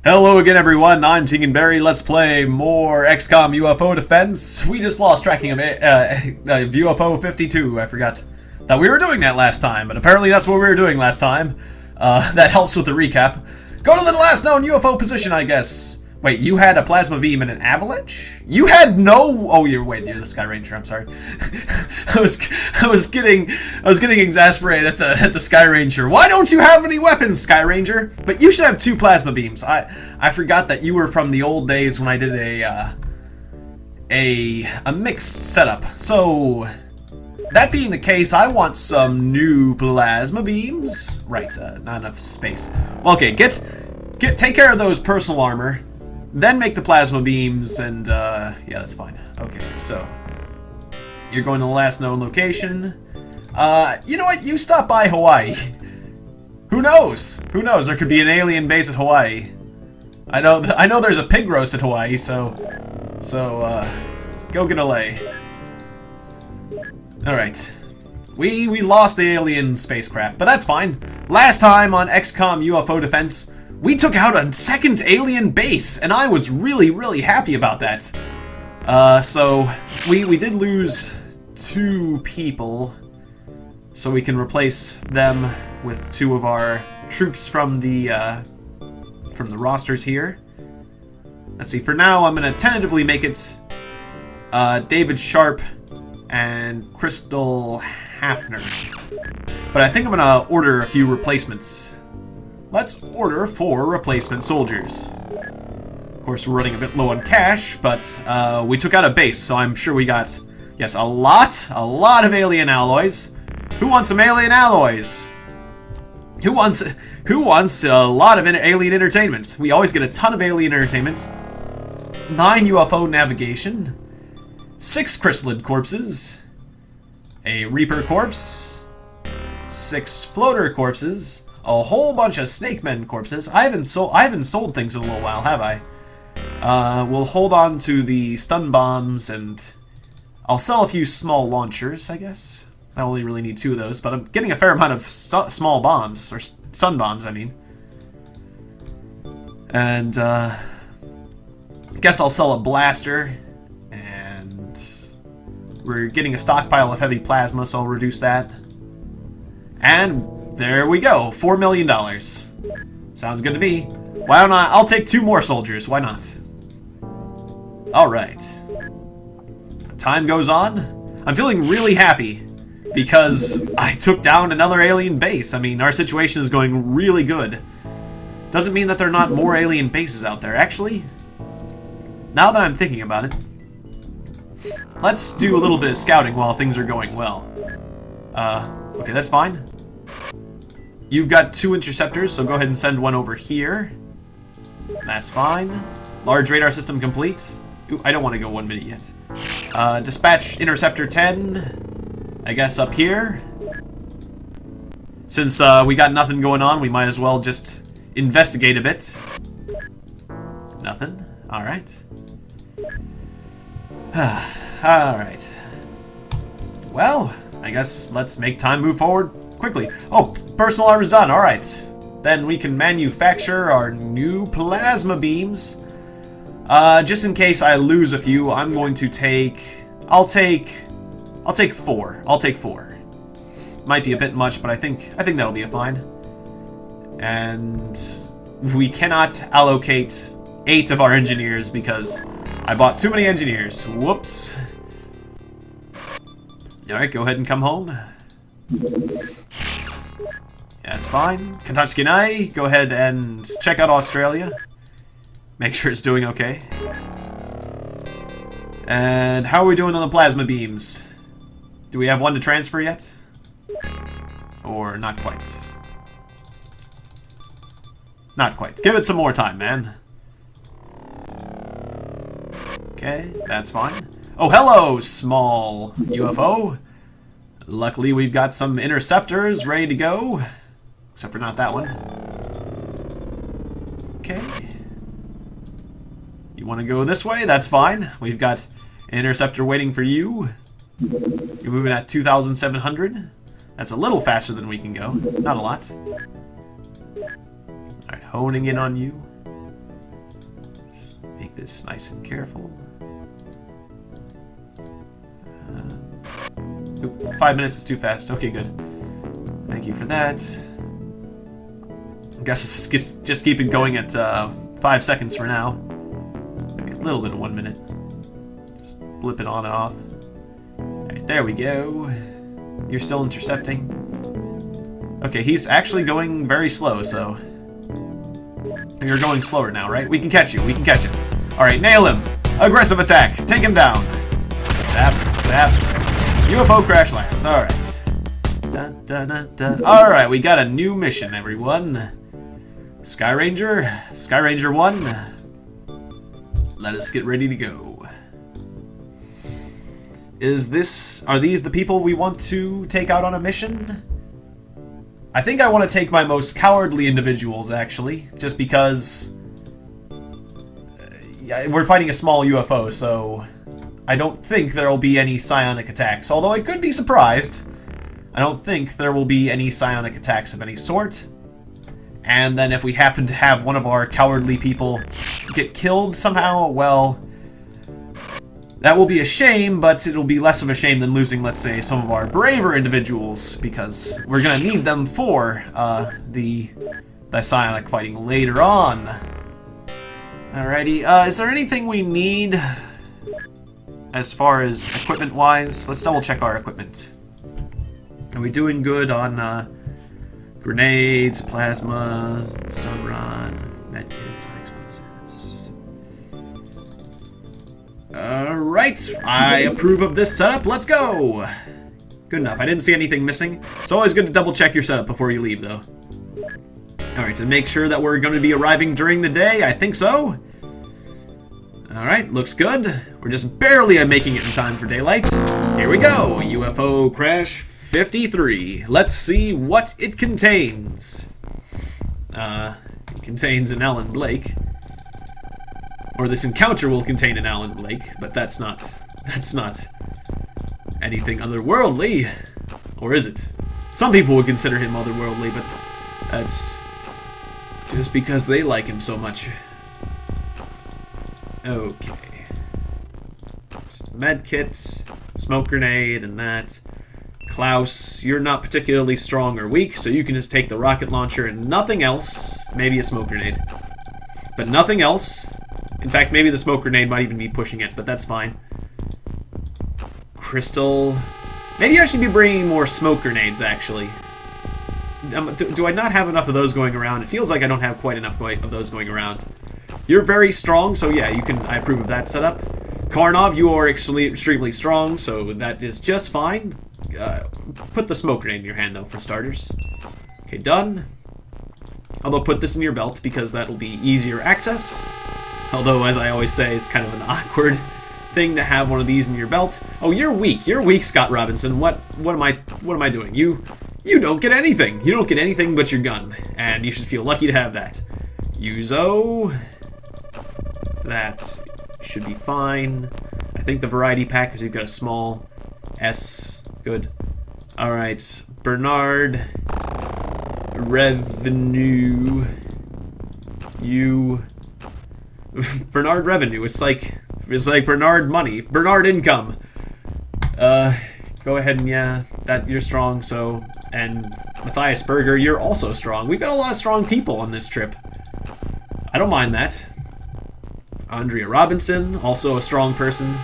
Hello again, everyone. I'm Tiegon. Let's play more XCOM UFO Defense. We just lost tracking of UFO 52. I forgot that we were doing that last time, but apparently that's what we were doing last time. That helps with the recap. Go to the last known UFO position, I guess. Wait, you had a plasma beam and an avalanche? You had no... Oh, you're the Sky Ranger. I'm sorry. I was getting exasperated at the Sky Ranger. Why don't you have any weapons, Sky Ranger? But you should have two plasma beams. I forgot that you were from the old days when I did a mixed setup. So that being the case, I want some new plasma beams. Right, not enough space. Well, okay, take care of those personal armor. Then make the plasma beams, and, yeah, that's fine. Okay, so, you're going to the last known location. You know what? You stop by Hawaii. Who knows? Who knows? There could be an alien base at Hawaii. I know there's a pig roast at Hawaii, so, go get a lay. Alright. We lost the alien spacecraft, but that's fine. Last time on XCOM UFO Defense, we took out a second alien base, and I was really happy about that. So we did lose 2 people, so we can replace them with 2 of our troops from the rosters here. Let's see. For now, I'm gonna tentatively make it David Sharp and Crystal Hafner, but I think I'm gonna order a few replacements. Let's order 4 replacement soldiers. Of course, we're running a bit low on cash, but we took out a base, so I'm sure we got, yes, a lot of alien alloys. Who wants some alien alloys? Who wants a lot of alien entertainment? We always get a ton of alien entertainment. 9 UFO navigation, 6 chrysalid corpses, a Reaper corpse, 6 floater corpses. A whole bunch of Snake Men corpses. I haven't sold things in a little while, have I? We'll hold on to the stun bombs, and I'll sell a few small launchers, I guess. I only really need 2 of those, but I'm getting a fair amount of small bombs, or stun bombs, I mean. And, I guess I'll sell a blaster, and we're getting a stockpile of heavy plasma, so I'll reduce that. And there we go, $4 million. Sounds good to me. Why don't I'll take 2 more soldiers, why not? Alright. Time goes on. I'm feeling really happy because I took down another alien base. I mean, our situation is going really good. Doesn't mean that there are not more alien bases out there. Actually, now that I'm thinking about it, let's do a little bit of scouting while things are going well. Okay, that's fine. You've got 2 interceptors, so go ahead and send one over here. That's fine. Large radar system complete. Ooh, I don't want to go 1 minute yet. Dispatch interceptor 10. I guess up here. Since we got nothing going on, we might as well just investigate a bit. Nothing? Alright. Alright. Well, I guess let's make time move forward quickly. Oh, personal armor's done. Alright. Then we can manufacture our new plasma beams. Just in case I lose a few, I'm going to take... I'll take 4. I'll take 4. Might be a bit much, but I think that'll be fine. And we cannot allocate 8 of our engineers because I bought too many engineers. Whoops. Alright, go ahead and come home. That's fine. Katachkinai, go ahead and check out Australia. Make sure it's doing okay. And how are we doing on the plasma beams? Do we have one to transfer yet? Or not quite? Not quite. Give it some more time, man. Okay, that's fine. Oh, hello, small UFO. Luckily, we've got some interceptors ready to go. Except for not that one. Okay. You want to go this way? That's fine. We've got an interceptor waiting for you. You're moving at 2,700. That's a little faster than we can go. Not a lot. Alright, honing in on you. make this nice and careful. 5 minutes is too fast. Okay, good. Thank you for that. I guess let's just keep it going at 5 seconds for now. Maybe a little bit of 1 minute. Just blip it on and off. Alright, there we go. You're still intercepting. Okay, he's actually going very slow, so... You're going slower now, right? We can catch you. We can catch him. Alright, nail him. Aggressive attack. Take him down. What's happening? What's happening? UFO crash lands. Alright. Dun, dun, dun, dun. Alright, we got a new mission, everyone. Sky Ranger 1. Let us get ready to go. Are these the people we want to take out on a mission? I think I want to take my most cowardly individuals, actually, just because we're fighting a small UFO, so I don't think there will be any psionic attacks, although I could be surprised. I don't think there will be any psionic attacks of any sort. And then if we happen to have one of our cowardly people get killed somehow, well, that will be a shame, but it'll be less of a shame than losing, let's say, some of our braver individuals, because we're going to need them for the psionic fighting later on. Alrighty, is there anything we need as far as equipment-wise? Let's double-check our equipment. Are we doing good on grenades, plasma, stun rod, medkits, high explosives? Alright, I approve of this setup. Let's go! Good enough. I didn't see anything missing. It's always good to double-check your setup before you leave, though. Alright, to make sure that we're going to be arriving during the day, I think so. Alright, looks good. We're just barely making it in time for daylight. Here we go! UFO Crash 53. Let's see what it contains. It contains an Alan Blake. Or this encounter will contain an Alan Blake, but that's not anything otherworldly. Or is it? Some people would consider him otherworldly, but that's just because they like him so much. Okay. Just a med kit, smoke grenade, and that. Klaus, you're not particularly strong or weak, so you can just take the rocket launcher and nothing else. Maybe a smoke grenade. But nothing else. In fact, maybe the smoke grenade might even be pushing it, but that's fine. Crystal. Maybe I should be bringing more smoke grenades, actually. Do I not have enough of those going around? It feels like I don't have quite enough of those going around. You're very strong, so yeah, I approve of that setup. Karnov, you are extremely strong, so that is just fine. Put the smoke grenade in your hand, though, for starters. Okay, done. Although, put this in your belt, because that will be easier access. Although, as I always say, it's kind of an awkward thing to have one of these in your belt. Oh, you're weak. You're weak, Scott Robinson. What am I doing? You don't get anything. You don't get anything but your gun, and you should feel lucky to have that. Uzo. That should be fine. I think the variety pack, because you've got a small S. Good. Alright. Bernard. Revenue. Bernard Revenue. It's like Bernard Money. Bernard Income. Go ahead and yeah, that you're strong, so. And Matthias Berger, you're also strong. We've got a lot of strong people on this trip. I don't mind that. Andrea Robinson, also a strong person.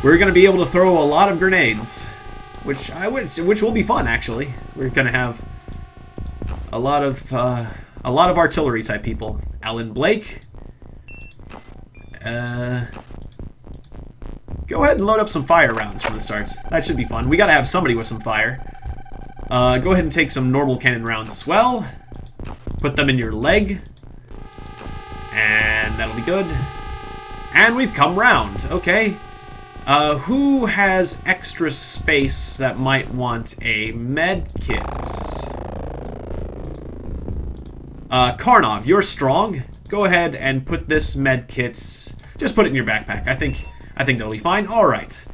We're going to be able to throw a lot of grenades, which will be fun, actually. We're going to have a lot of artillery type people. Alan Blake. Go ahead and load up some fire rounds from the start. That should be fun. We got to have somebody with some fire. Go ahead and take some normal cannon rounds as well. Put them in your leg. And that'll be good. And we've come round. Okay. Who has extra space that might want a med kit? Karnov, you're strong. Go ahead and put this med kit. Just put it in your backpack. I think that'll be fine. Alright.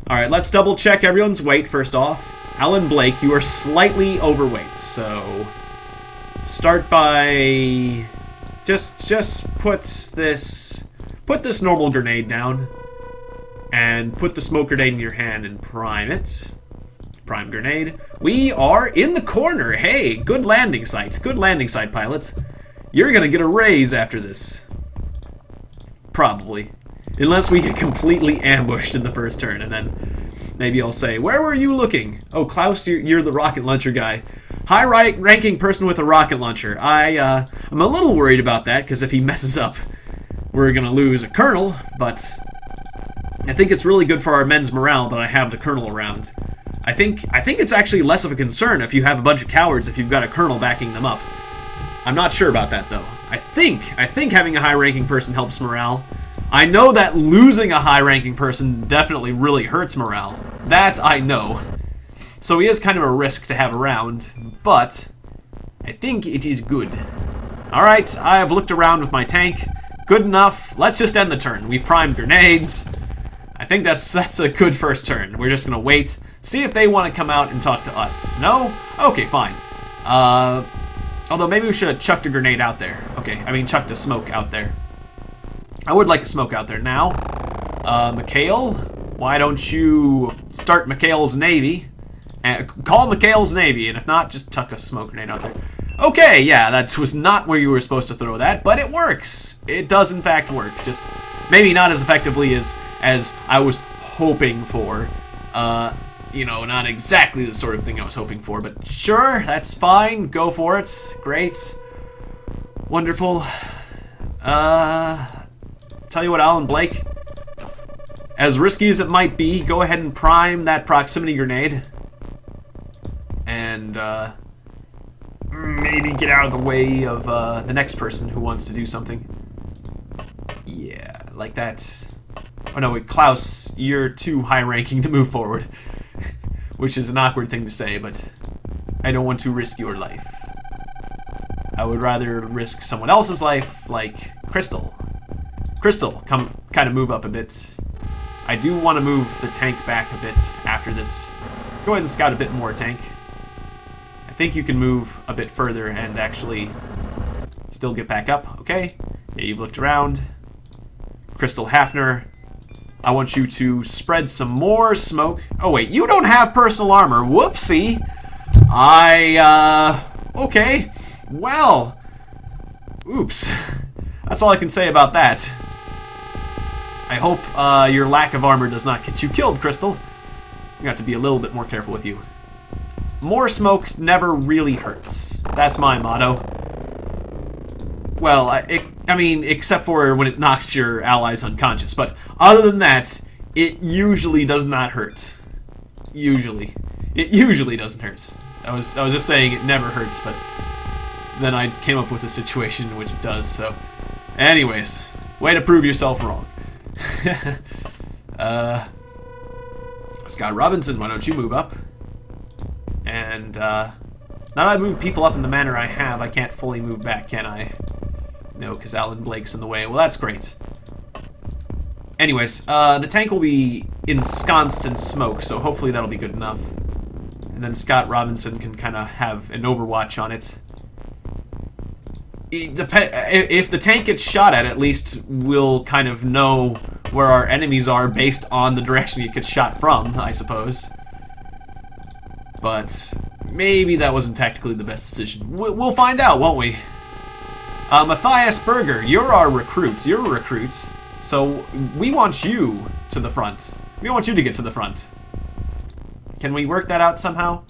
Alright, let's double check everyone's weight first off. Alan Blake, you are slightly overweight, so start by Just put this normal grenade down. And put the smoke grenade in your hand and prime it. Prime grenade. We are in the corner. Hey, good landing sites. Good landing site, pilots. You're gonna get a raise after this. Probably. Unless we get completely ambushed in the first turn, and then maybe I'll say, where were you looking? Oh, Klaus, you're the rocket launcher guy. High-ranking person with a rocket launcher. I'm a little worried about that, because if he messes up, we're gonna lose a colonel, but I think it's really good for our men's morale that I have the colonel around. I think it's actually less of a concern if you have a bunch of cowards if you've got a colonel backing them up. I'm not sure about that though. I think having a high-ranking person helps morale. I know that losing a high-ranking person definitely really hurts morale. That I know. So he is kind of a risk to have around, but I think it is good. Alright, I have looked around with my tank. Good enough. Let's just end the turn. We primed grenades. I think that's a good first turn. We're just gonna wait, see if they want to come out and talk to us. No? Okay, fine. Although maybe we should have chucked a grenade out there. Okay, I mean chucked a smoke out there. I would like a smoke out there now. Mikhail, why don't you start Mikhail's Navy? Call Mikhail's Navy, and if not, just chuck a smoke grenade out there. Okay, yeah, that was not where you were supposed to throw that, but it works. It does in fact work. Just maybe not as effectively as I was hoping for. You know, not exactly the sort of thing I was hoping for, but sure, that's fine. Go for it. Great. Wonderful. Tell you what, Alan Blake, as risky as it might be, go ahead and prime that proximity grenade. And, maybe get out of the way of, the next person who wants to do something. Yeah, like that. Oh no, wait, Klaus, you're too high-ranking to move forward. Which is an awkward thing to say, but I don't want to risk your life. I would rather risk someone else's life, like Crystal. Crystal, come kind of move up a bit. I do want to move the tank back a bit after this. Go ahead and scout a bit more, tank. I think you can move a bit further and actually still get back up. Okay, yeah, you've looked around. Crystal Hafner, I want you to spread some more smoke. Oh wait, you don't have personal armor. Whoopsie. Okay. Well. Oops. That's all I can say about that. I hope your lack of armor does not get you killed, Crystal. You have to be a little bit more careful with you. More smoke never really hurts. That's my motto. Well, I mean, except for when it knocks your allies unconscious. But other than that, it usually does not hurt. Usually. It usually doesn't hurt. I was just saying it never hurts, but then I came up with a situation in which it does, so. Anyways, way to prove yourself wrong. Scott Robinson, why don't you move up? And, now that I've moved people up in the manner I have, I can't fully move back, can I? No, because Alan Blake's in the way. Well, that's great. Anyways, the tank will be ensconced in smoke, so hopefully that'll be good enough. And then Scott Robinson can kind of have an overwatch on it. If the tank gets shot at least we'll kind of know where our enemies are based on the direction it gets shot from, I suppose. But maybe that wasn't tactically the best decision. We'll find out, won't we? Matthias Berger, you're our recruit. You're a recruit. So we want you to the front. We want you to get to the front. Can we work that out somehow?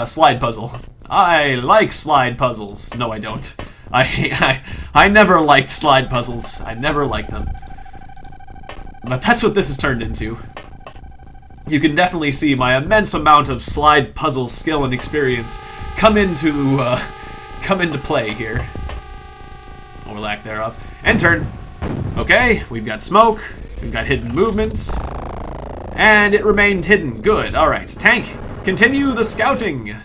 Slide puzzle. I like slide puzzles. No, I don't. I never liked slide puzzles. I never liked them. But that's what this has turned into. You can definitely see my immense amount of slide puzzle skill and experience come into play here. Or lack thereof. And turn. Okay, we've got smoke. We've got hidden movements. And it remained hidden. Good. Alright, tank. Continue the scouting.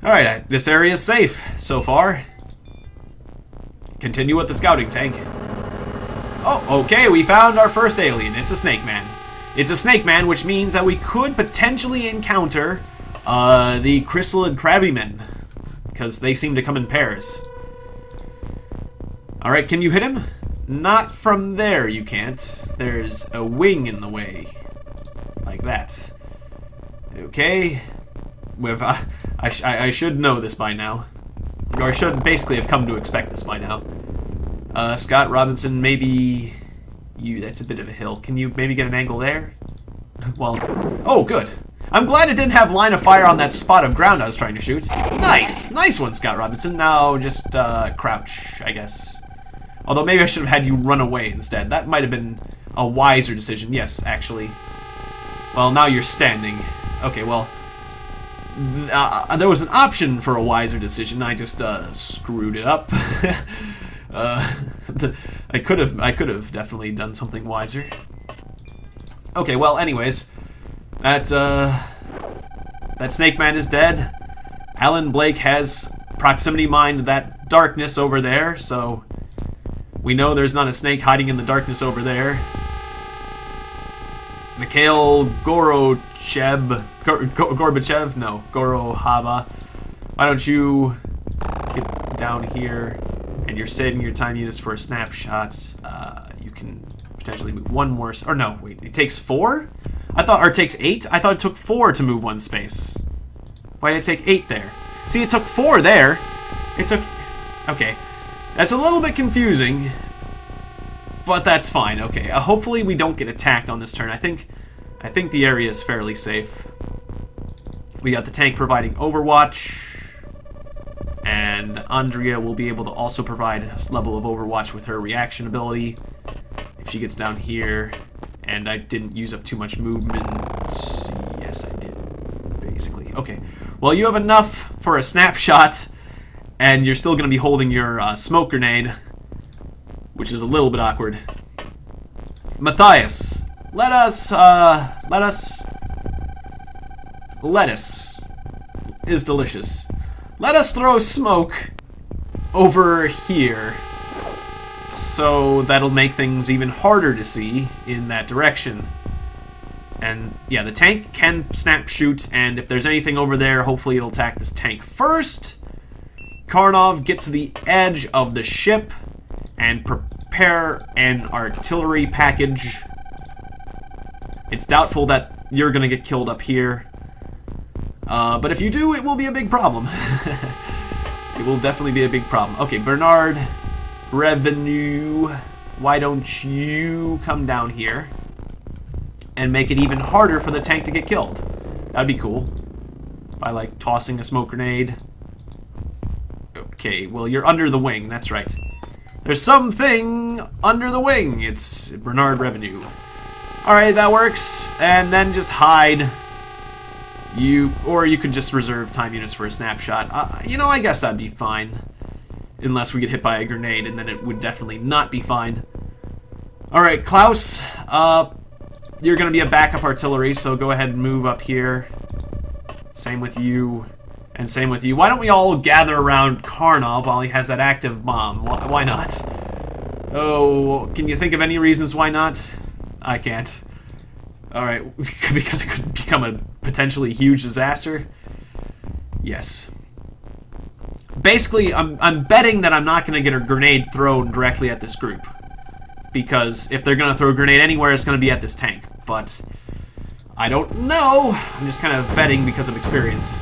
Alright, this area is safe so far. Continue with the scouting, tank. Oh, okay, we found our first alien. It's a snake man. It's a snake man, which means that we could potentially encounter the chrysalid crabby men. Because they seem to come in pairs. Alright, can you hit him? Not from there, you can't. There's a wing in the way. Like that. Okay. I should know this by now. Or I should basically have come to expect this by now. Scott Robinson, maybe... That's a bit of a hill. Can you maybe get an angle there? Well... Oh, good. I'm glad it didn't have line of fire on that spot of ground I was trying to shoot. Nice! Nice one, Scott Robinson. Now just, crouch, I guess. Although maybe I should have had you run away instead. That might have been a wiser decision. Yes, actually. Well, now you're standing. Okay, well... there was an option for a wiser decision. I just, screwed it up. I could have definitely done something wiser. Okay, well, anyways... That Snake Man is dead. Alan Blake has proximity mine to that darkness over there, so we know there's not a snake hiding in the darkness over there. Mikhail Gorbachev? No, Gorohava. Why don't you get down here, and you're saving your time units for a snapshot. You can potentially move one more, or no, wait, it takes 4? I thought, or it takes 8? I thought it took 4 to move one space. Why did it take 8 there? See, it took 4 there. It took... Okay. That's a little bit confusing. But that's fine. Okay. Hopefully we don't get attacked on this turn. I think the area is fairly safe. We got the tank providing overwatch. And Andrea will be able to also provide a level of overwatch with her reaction ability. If she gets down here... And I didn't use up too much movement. Yes, I did. Basically. Okay. Well, you have enough for a snapshot. And you're still going to be holding your smoke grenade. Which is a little bit awkward. Matthias. Lettuce is delicious. Let us throw smoke over here. So that'll make things even harder to see in that direction. And yeah, the tank can snap shoot, and if there's anything over there, hopefully it'll attack this tank first. Karnov, get to the edge of the ship and prepare an artillery package. It's doubtful that you're gonna get killed up here. But if you do, it will be a big problem. It will definitely be a big problem. Okay, Bernard... Revenue, why don't you come down here and make it even harder for the tank to get killed? That'd be cool. By, like, tossing a smoke grenade. Okay, well, you're under the wing, that's right. There's something under the wing. It's Bernard Revenue. Alright, that works. And then just hide. Or you could just reserve time units for a snapshot. You know, I guess that'd be fine. Unless we get hit by a grenade, and then it would definitely not be fine. Alright, Klaus, you're going to be a backup artillery, so go ahead and move up here. Same with you, and same with you. Why don't we all gather around Karnov while he has that active bomb? Why not? Oh, can you think of any reasons why not? I can't. Alright, because it could become a potentially huge disaster? Yes. Basically, I'm betting that I'm not going to get a grenade thrown directly at this group. Because if they're going to throw a grenade anywhere, it's going to be at this tank. But I don't know. I'm just kind of betting because of experience.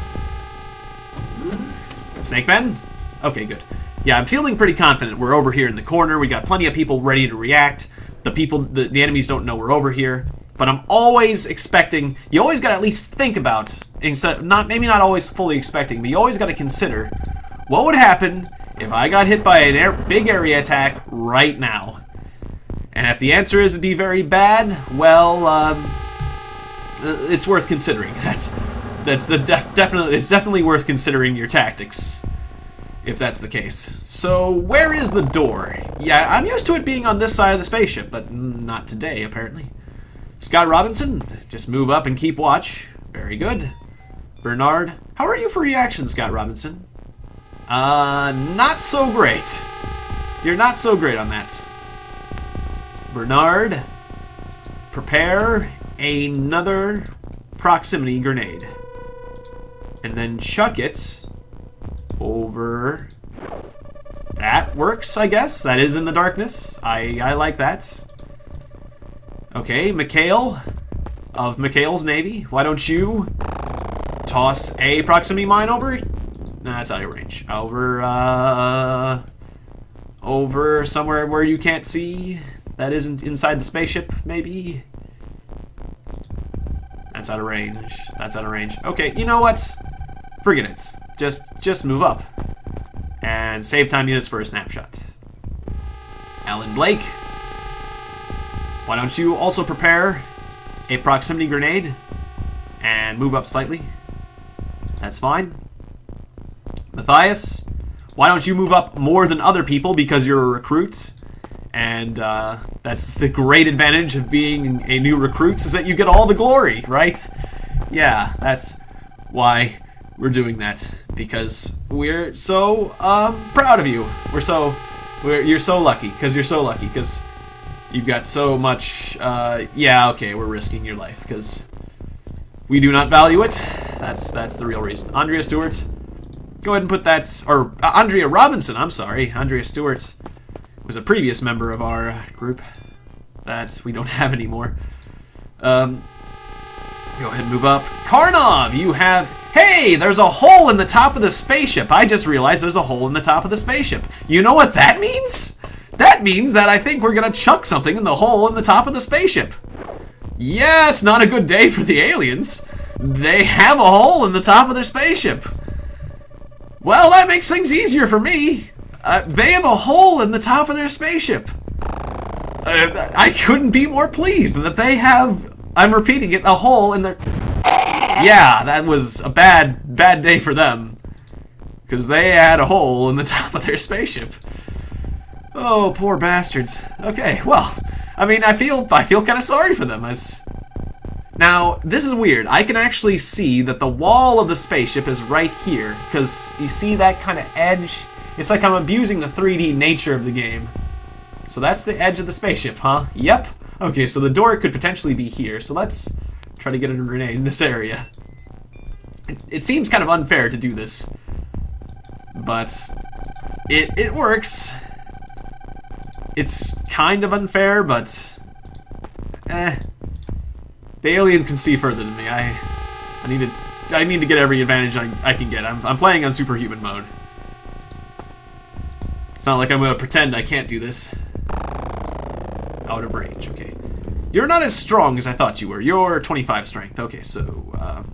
Snake Man? Okay, good. Yeah, I'm feeling pretty confident. We're over here in the corner. We got plenty of people ready to react. The enemies don't know we're over here. But I'm always expecting... You always got to at least think about... Maybe not always fully expecting, but you always got to consider... What would happen if I got hit by a big area attack right now? And if the answer is it'd be very bad, well, it's worth considering. It's definitely worth considering your tactics, if that's the case. So where is the door? Yeah, I'm used to it being on this side of the spaceship, but not today apparently. Scott Robinson, just move up and keep watch. Very good. Bernard, how are you for reaction, Scott Robinson? Not so great. You're not so great on that. Bernard, prepare another proximity grenade. And then chuck it over That works, I guess. That is in the darkness. I like that. Okay, Mikhail of Mikhail's Navy. Why don't you toss a proximity mine over? Nah, that's out of range. Over somewhere where you can't see. That isn't inside the spaceship, maybe? That's out of range. That's out of range. Okay, you know what? Forget it. Just move up. And save time units for a snapshot. Alan Blake. Why don't you also prepare a proximity grenade and move up slightly? That's fine. Matthias, why don't you move up more than other people because you're a recruit? And that's the great advantage of being a new recruit, is that you get all the glory, right? Yeah, that's why we're doing that, because we're so proud of you. You're so lucky, because you're so lucky, because you've got so much. Yeah, okay, we're risking your life because we do not value it. That's the real reason. Andrea Stewart, go ahead and put that, or Andrea Robinson. I'm sorry, Andrea Stewart was a previous member of our group that we don't have anymore. Go ahead and move up. Karnov, you have... Hey, there's a hole in the top of the spaceship. I just realized there's a hole in the top of the spaceship. You know what that means? That means that I think we're gonna chuck something in the hole in the top of the spaceship. Yeah, it's not a good day for the aliens. They have a hole in the top of their spaceship. Well, that makes things easier for me. They have a hole in the top of their spaceship. I couldn't be more pleased that they have, I'm repeating it, a hole in their... Yeah, that was a bad day for them. Because they had a hole in the top of their spaceship. Oh, poor bastards. Okay, well, I mean, I feel kind of sorry for them. Now, this is weird. I can actually see that the wall of the spaceship is right here. Because you see that kind of edge? It's like I'm abusing the 3D nature of the game. So that's the edge of the spaceship, huh? Yep. Okay, so the door could potentially be here. So let's try to get a grenade in this area. It seems kind of unfair to do this. But it works. It's kind of unfair, but... The alien can see further than me. I need to get every advantage I can get. I'm playing on superhuman mode. It's not like I'm gonna pretend I can't do this. Out of range, okay. You're not as strong as I thought you were. You're 25 strength. Okay, so,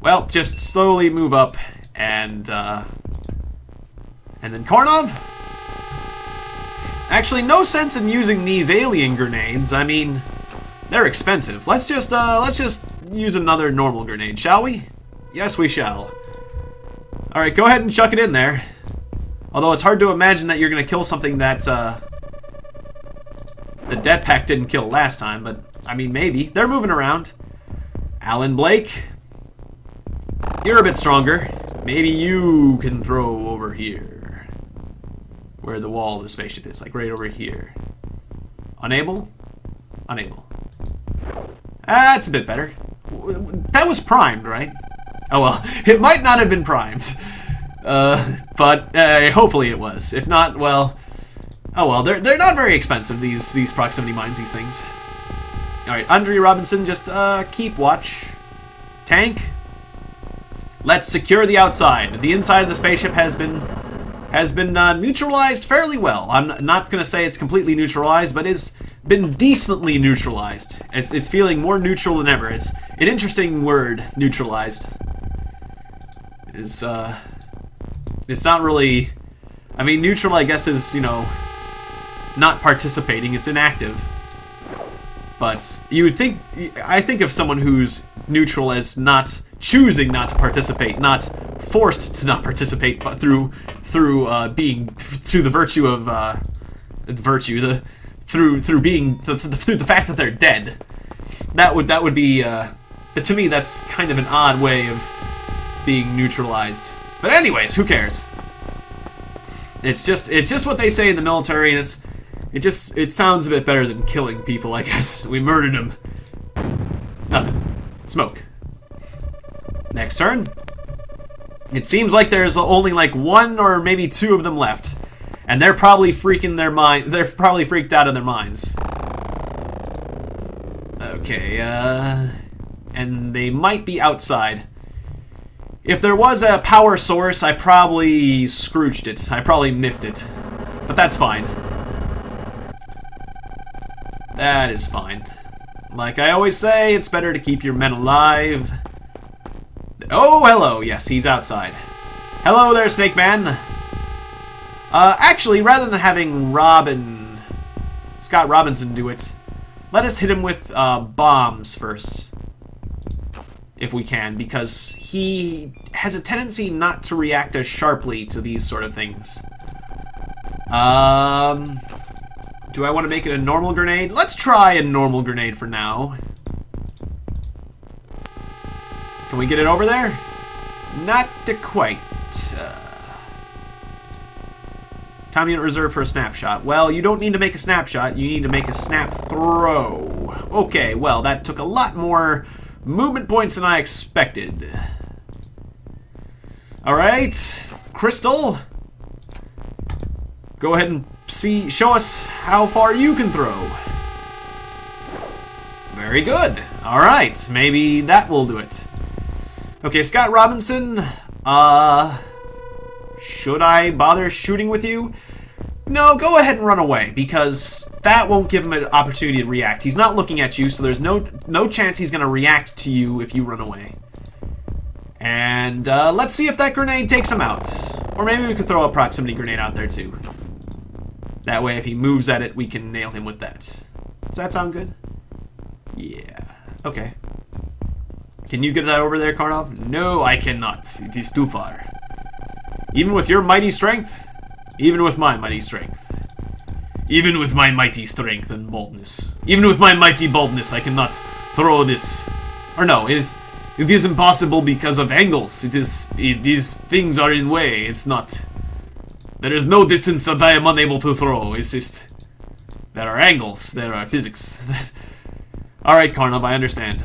well, just slowly move up, and then Karnov? Actually, no sense in using these alien grenades. I mean, they're expensive. Let's just use another normal grenade, shall we? Yes, we shall. Alright, go ahead and chuck it in there. Although it's hard to imagine that you're going to kill something that the dead pack didn't kill last time, but I mean, maybe. They're moving around. Alan Blake, you're a bit stronger. Maybe you can throw over here, where the wall of the spaceship is, like right over here. Unable? Unable. That's a bit better. That was primed, right? Oh well, it might not have been primed. But hopefully it was. If not, well, oh well. They're not very expensive, these proximity mines, these things. All right, Andrea Robinson, just keep watch. Tank, let's secure the outside. The inside of the spaceship has been neutralized fairly well. I'm not gonna say it's completely neutralized, but it's been decently neutralized. It's feeling more neutral than ever. It's an interesting word, neutralized. It's not really... I mean, neutral, I guess, is, you know, not participating. It's inactive. But you would think... I think of someone who's neutral as not choosing not to participate, not forced to not participate, but through the virtue of... through the fact that they're dead. That would be... to me, that's kind of an odd way of being neutralized. But anyways, who cares? It's just what they say in the military, and it sounds a bit better than killing people, I guess. We murdered them. Nothing. Smoke. Next turn. It seems like there's only like one or maybe two of them left. And they're probably freaking their mind. They're probably freaked out of their minds. Okay, and they might be outside. If there was a power source, I probably scrooged it. I probably miffed it. But that's fine. That is fine. Like I always say, it's better to keep your men alive. Oh, hello. Yes, he's outside. Hello there, Snake Man. Actually, rather than having Scott Robinson do it, let us hit him with bombs first. If we can, because he has a tendency not to react as sharply to these sort of things. Do I want to make it a normal grenade? Let's try a normal grenade for now. Can we get it over there? Not quite. Time unit reserved for a snapshot. Well, you don't need to make a snapshot. You need to make a snap throw. Okay, well, that took a lot more movement points than I expected. Alright, Crystal. Go ahead and show us how far you can throw. Very good. Alright, maybe that will do it. Okay, Scott Robinson, should I bother shooting with you? No, go ahead and run away, because that won't give him an opportunity to react. He's not looking at you, so there's no chance he's going to react to you if you run away. And let's see if that grenade takes him out. Or maybe we could throw a proximity grenade out there too. That way if he moves at it, we can nail him with that. Does that sound good? Yeah. Okay. Can you get that over there, Karnov? No, I cannot. It is too far. Even with your mighty strength? Even with my mighty strength. Even with my mighty strength and boldness. Even with my mighty boldness, I cannot throw this. Or no, it is impossible because of angles. These things are in way. It's not. There is no distance that I am unable to throw. It's just there are angles. There are physics. Alright, Karnov, I understand.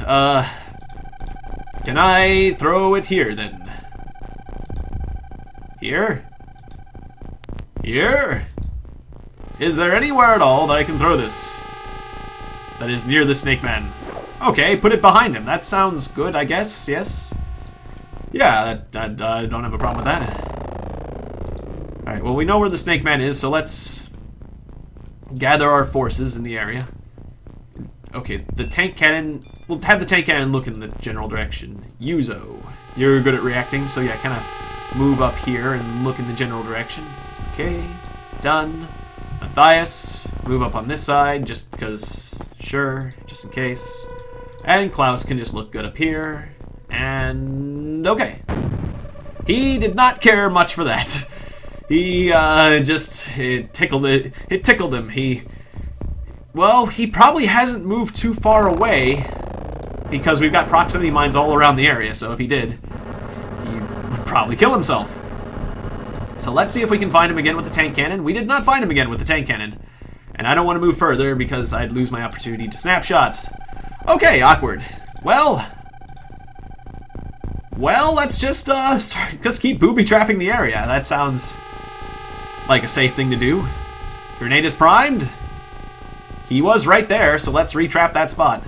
Can I throw it here then? Here? Here? Is there anywhere at all that I can throw this? That is near the Snake Man. Okay, put it behind him. That sounds good, I guess. Yes? Yeah, I don't have a problem with that. Alright, well, we know where the Snake Man is, so let's gather our forces in the area. Okay, the tank cannon... We'll have the tank cannon look in the general direction. Yuzo. You're good at reacting, so yeah, kind of move up here and look in the general direction. Okay, done. Matthias, move up on this side, just because, sure, just in case. And Klaus can just look good up here. And, okay. He did not care much for that. He, it tickled him. Well, he probably hasn't moved too far away, because we've got proximity mines all around the area, so if he did, he would probably kill himself. So let's see if we can find him again with the tank cannon. We did not find him again with the tank cannon. And I don't want to move further because I'd lose my opportunity to snapshots. Okay, awkward. Well, let's just keep booby-trapping the area. That sounds like a safe thing to do. Grenade is primed. He was right there, so let's retrap that spot.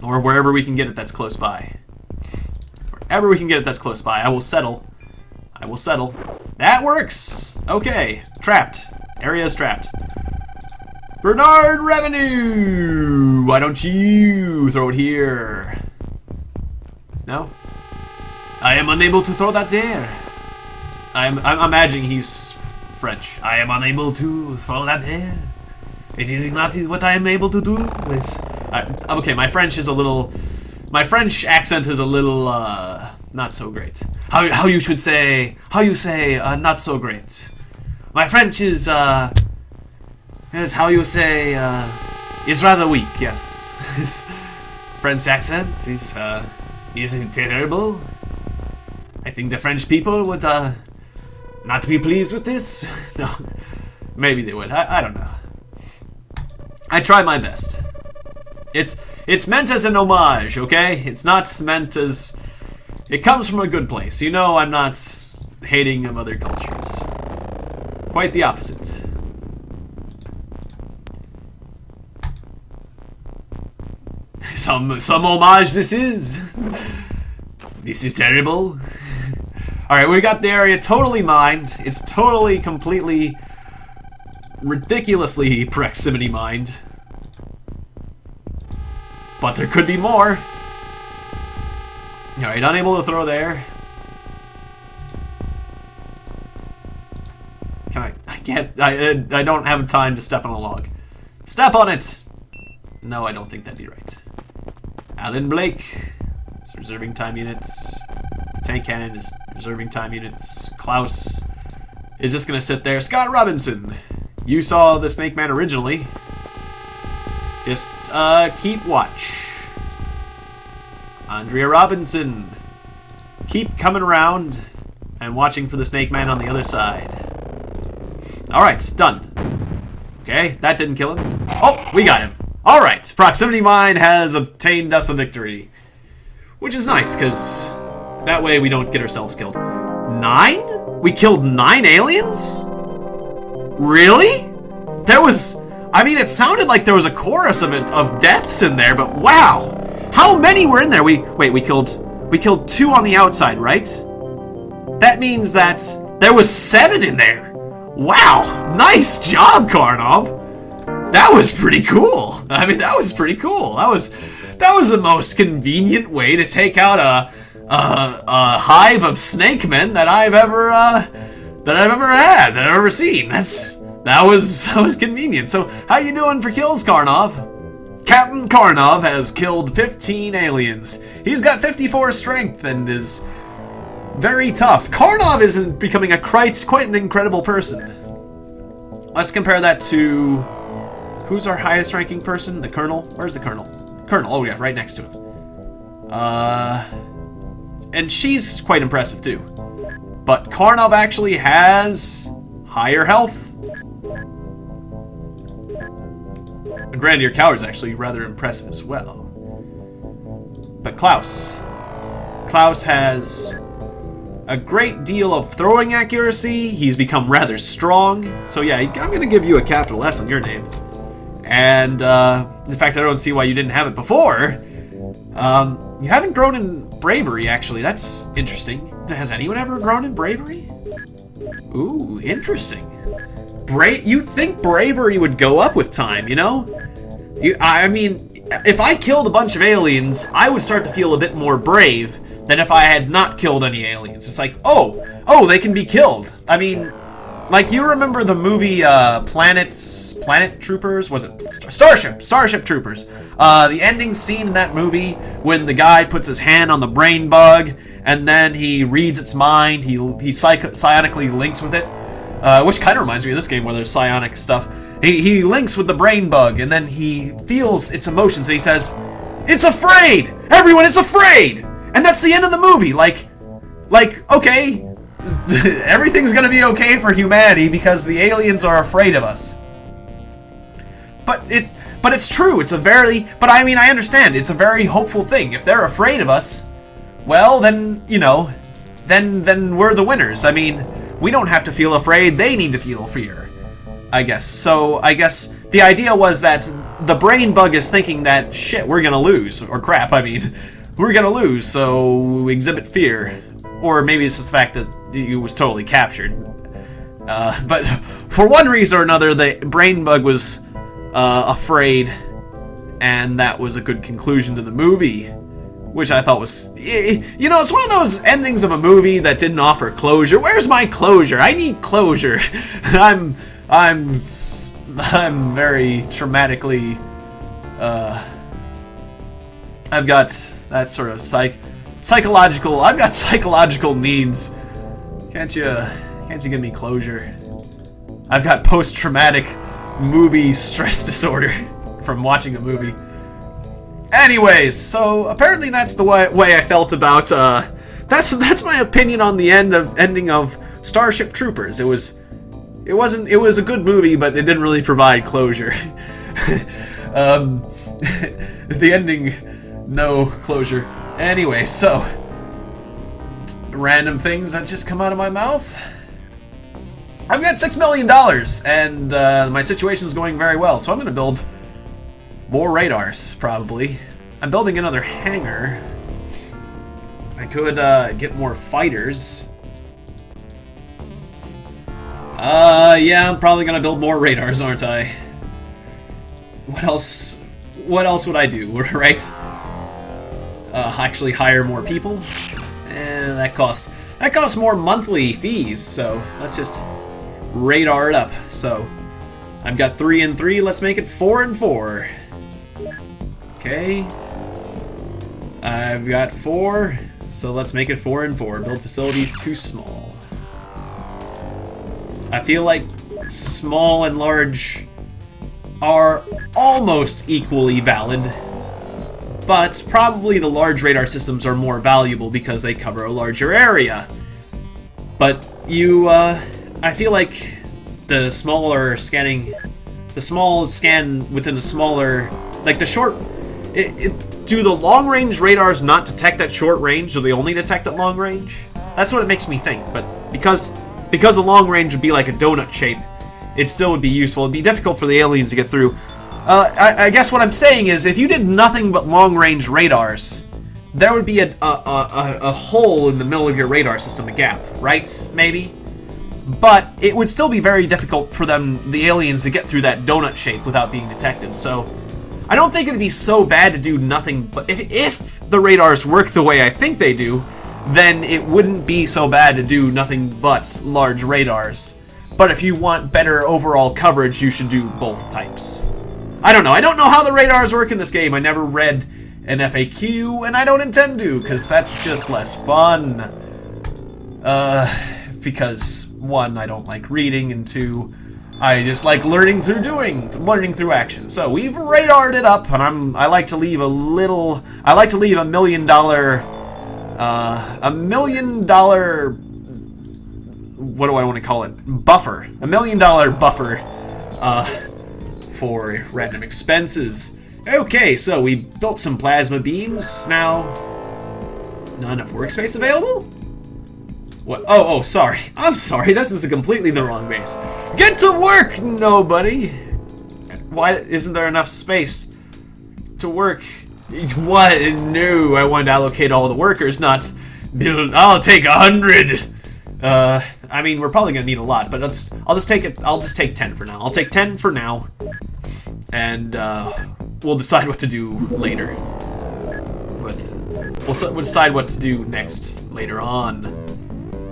Or wherever we can get it that's close by. Wherever we can get it that's close by. I will settle. I will settle. That works! Okay. Trapped. Area is trapped. Bernard Revenue! Why don't you throw it here? No? I am unable to throw that there. I'm imagining he's French. I am unable to throw that there. It is not what I am able to do. Okay, my French is a little... My French accent is a little, not so great. How you say, not so great. My French is how you say, is rather weak, yes. His French accent is terrible. I think the French people would, not be pleased with this. No, maybe they would, I don't know. I try my best. It's meant as an homage, okay? It's not meant as It comes from a good place. You know I'm not hating of other cultures. Quite the opposite. Some homage this is. This is terrible. Alright, we got the area totally mined. It's totally, completely, ridiculously proximity mined. But there could be more. Alright, unable to throw there. Can I can't, I don't have time to step on a log. Step on it! No, I don't think that'd be right. Alan Blake is reserving time units. The tank cannon is reserving time units. Klaus is just gonna sit there. Scott Robinson, you saw the Snake Man originally. Just keep watch. Andrea Robinson, keep coming around and watching for the Snake Man on the other side. Alright, done. Okay, that didn't kill him. Oh, we got him. Alright, Proximity Mine has obtained us a victory. Which is nice, because that way we don't get ourselves killed. 9? We killed 9 aliens? Really? There was... I mean, it sounded like there was a chorus of deaths in there, but wow! How many were in there? We killed 2 on the outside, right? That means that there was 7 in there. Wow! Nice job, Karnov! That was pretty cool. I mean, that was pretty cool. That was the most convenient way to take out a hive of snake men that I've ever seen. That was convenient. So, how you doing for kills, Karnov? Captain Karnov has killed 15 aliens. He's got 54 strength and is very tough. Karnov is becoming quite an incredible person. Let's compare that to... Who's our highest ranking person? The Colonel? Where's the Colonel? Colonel, oh yeah, right next to him. And she's quite impressive too. But Karnov actually has higher health. And Grandier Cower is actually rather impressive as well. But Klaus has a great deal of throwing accuracy. He's become rather strong. So yeah, I'm going to give you a capital S on your name. And, in fact, I don't see why you didn't have it before. You haven't grown in bravery, actually. That's interesting. Has anyone ever grown in bravery? Ooh, interesting. You'd think bravery would go up with time, you know? I mean, if I killed a bunch of aliens, I would start to feel a bit more brave than if I had not killed any aliens. It's like, oh, they can be killed. I mean... Like, you remember the movie, Planet Troopers? Was it Starship Troopers. The ending scene in that movie when the guy puts his hand on the brain bug and then he reads its mind, he psionically links with it, which kind of reminds me of this game where there's psionic stuff. He links with the brain bug and then he feels its emotions and he says, "It's afraid! Everyone is afraid!" And that's the end of the movie. Like, okay... Everything's gonna be okay for humanity because the aliens are afraid of us. But it's true. But I mean, I understand. It's a very hopeful thing. If they're afraid of us, well, then, you know, then we're the winners. I mean, we don't have to feel afraid. They need to feel fear, I guess. So I guess the idea was that the brain bug is thinking that, shit, we're gonna lose. Or crap, I mean, we're gonna lose, so we exhibit fear. Or maybe it's just the fact that he was totally captured. But for one reason or another, the brain bug was afraid, and that was a good conclusion to the movie, which I thought was, you know, it's one of those endings of a movie that didn't offer closure. Where's my closure? I need closure. I'm very traumatically. I've got that sort of psychological. I've got psychological needs. Can't you give me closure? I've got post-traumatic movie stress disorder from watching a movie. Anyways, so apparently that's the way I felt about that's my opinion on the ending of Starship Troopers. It was a good movie, but it didn't really provide closure. The ending, no closure. Anyway, so random things that just come out of my mouth. I've got $6 million, and my situation is going very well, so I'm going to build more radars, probably. I'm building another hangar. I could get more fighters. Yeah, I'm probably going to build more radars, aren't I? What else would I do, right? Actually hire more people? And that costs more monthly fees, so let's just radar it up. So I've got 3 and 3, let's make it 4 and 4. Okay. I've got 4, so let's make it 4 and 4. Build facilities too small. I feel like small and large are almost equally valid, but probably the large radar systems are more valuable because they cover a larger area. But I feel like the small scan within a smaller, like the short, do the long-range radars not detect at short range? Do they only detect at long range? That's what it makes me think. But because the long range would be like a donut shape, it still would be useful. It'd be difficult for the aliens to get through. I guess what I'm saying is, if you did nothing but long-range radars, there would be a hole in the middle of your radar system, a gap, right? Maybe? But it would still be very difficult for the aliens, to get through that donut shape without being detected. So I don't think it would be so bad to do nothing but... If the radars work the way I think they do, then it wouldn't be so bad to do nothing but large radars. But if you want better overall coverage, you should do both types. I don't know. I don't know how the radars work in this game. I never read an FAQ, and I don't intend to, because that's just less fun. Because, 1, I don't like reading, and 2, I just like learning through action. So we've radared it up, and I like to leave a little... I like to leave $1 million... $1 million... What do I want to call it? Buffer. $1 million buffer, for random expenses. Okay, so we built some plasma beams. Now, not enough workspace available? What? Oh, sorry. I'm sorry. This is completely the wrong base. Get to work, nobody! Why isn't there enough space to work? What? No, I wanted to allocate all the workers, not build. I'll take 100. I mean, we're probably gonna need a lot, but I'll just take 10 for now. I'll take 10 for now, and we'll decide what to do later. We'll decide what to do next later on.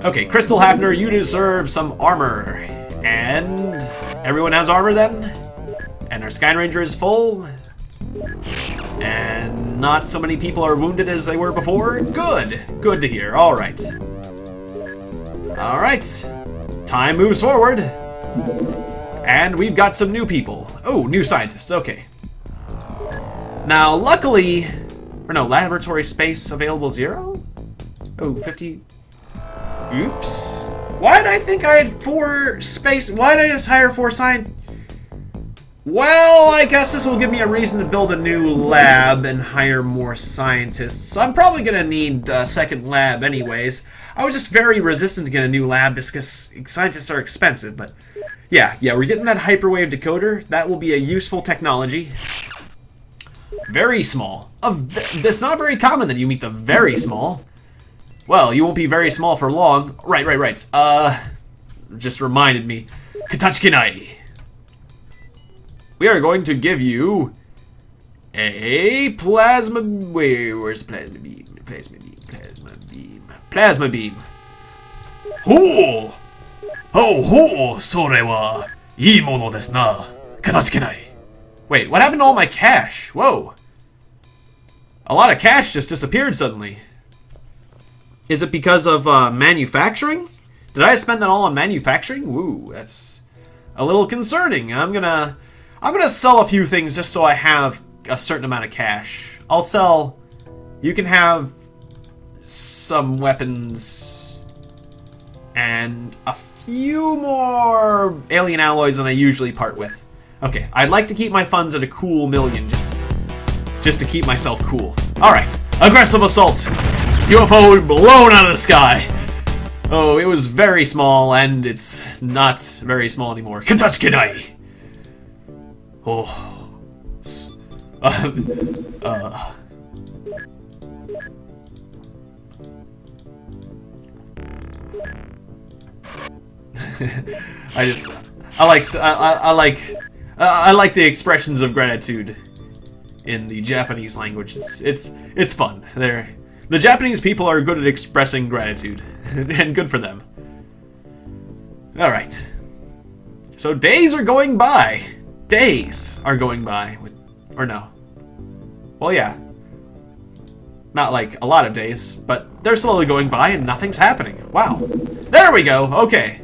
Okay, Crystal Hafner, you deserve some armor, and everyone has armor then, and our Sky Ranger is full, and not so many people are wounded as they were before. Good to hear. All right. Alright, time moves forward, and we've got some new people. Oh, new scientists, okay. Now, luckily, laboratory space available 0? Oh, 50. Oops. Why did I think I had 4 space? Why did I just hire 4 scientists? Well, I guess this will give me a reason to build a new lab and hire more scientists. I'm probably going to need a second lab anyways. I was just very resistant to get a new lab because scientists are expensive, but yeah, we're getting that hyperwave decoder. That will be a useful technology. Very small. It's not very common that you meet the very small. Well, you won't be very small for long. Right. Just reminded me. Katachkinai. We are going to give you a plasma... Where's the plasma beam? Plasma beam. Ho! Ho! Sore wa ii mono desu na. Katasukenai. Wait, what happened to all my cash? Whoa. A lot of cash just disappeared suddenly. Is it because of manufacturing? Did I spend that all on manufacturing? Woo, that's a little concerning. I'm gonna sell a few things just so I have a certain amount of cash. I'll sell... You can have some weapons and a few more alien alloys than I usually part with. Okay, I'd like to keep my funds at a cool $1 million just to keep myself cool. Alright, aggressive assault! UFO blown out of the sky. Oh, it was very small, and it's not very small anymore. Katachkinai! Oh. I like the expressions of gratitude in the Japanese language. It's fun. The Japanese people are good at expressing gratitude, and good for them. All right. So days are going by. Days are going by, or no? Well, yeah. Not like a lot of days, but they're slowly going by and nothing's happening. Wow. There we go. Okay.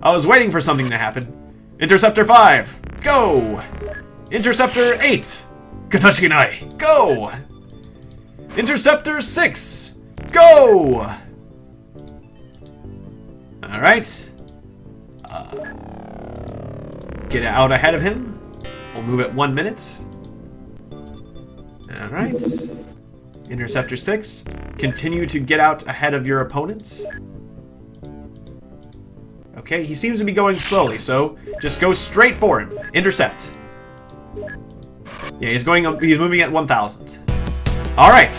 I was waiting for something to happen. Interceptor 5, go! Interceptor 8, Katashkinai, go! Interceptor 6, go! Alright. Get out ahead of him. We'll move at 1 minute. Alright. Interceptor 6, continue to get out ahead of your opponents. Okay, he seems to be going slowly, so just go straight for him. Intercept. Yeah, he's moving at 1,000. Alright.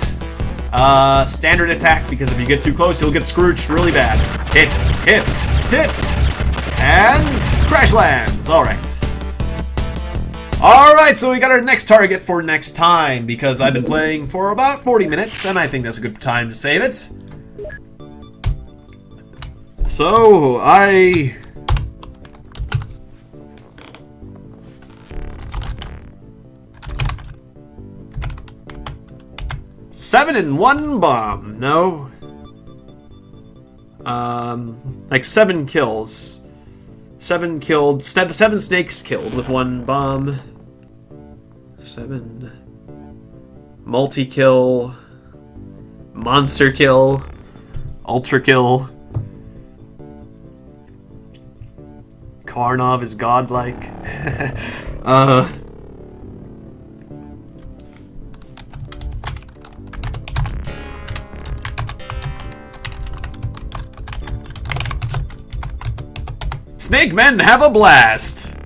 Standard attack, because if you get too close, you'll get scrooged really bad. Hit, hit, hit! And crash lands. Alright. Alright, so we got our next target for next time, because I've been playing for about 40 minutes, and I think that's a good time to save it. So, Seven in one bomb. No. Like 7 kills. 7 killed. 7 snakes killed with 1 bomb. 7. Multi-kill. Monster kill. Ultra kill. Karnov is godlike. Snake men have a blast!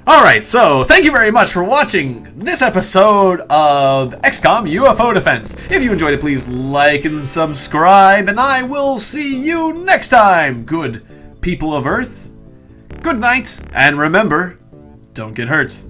Alright, so thank you very much for watching this episode of XCOM UFO Defense. If you enjoyed it, please like and subscribe, and I will see you next time, good people of Earth. Good night, and remember, don't get hurt.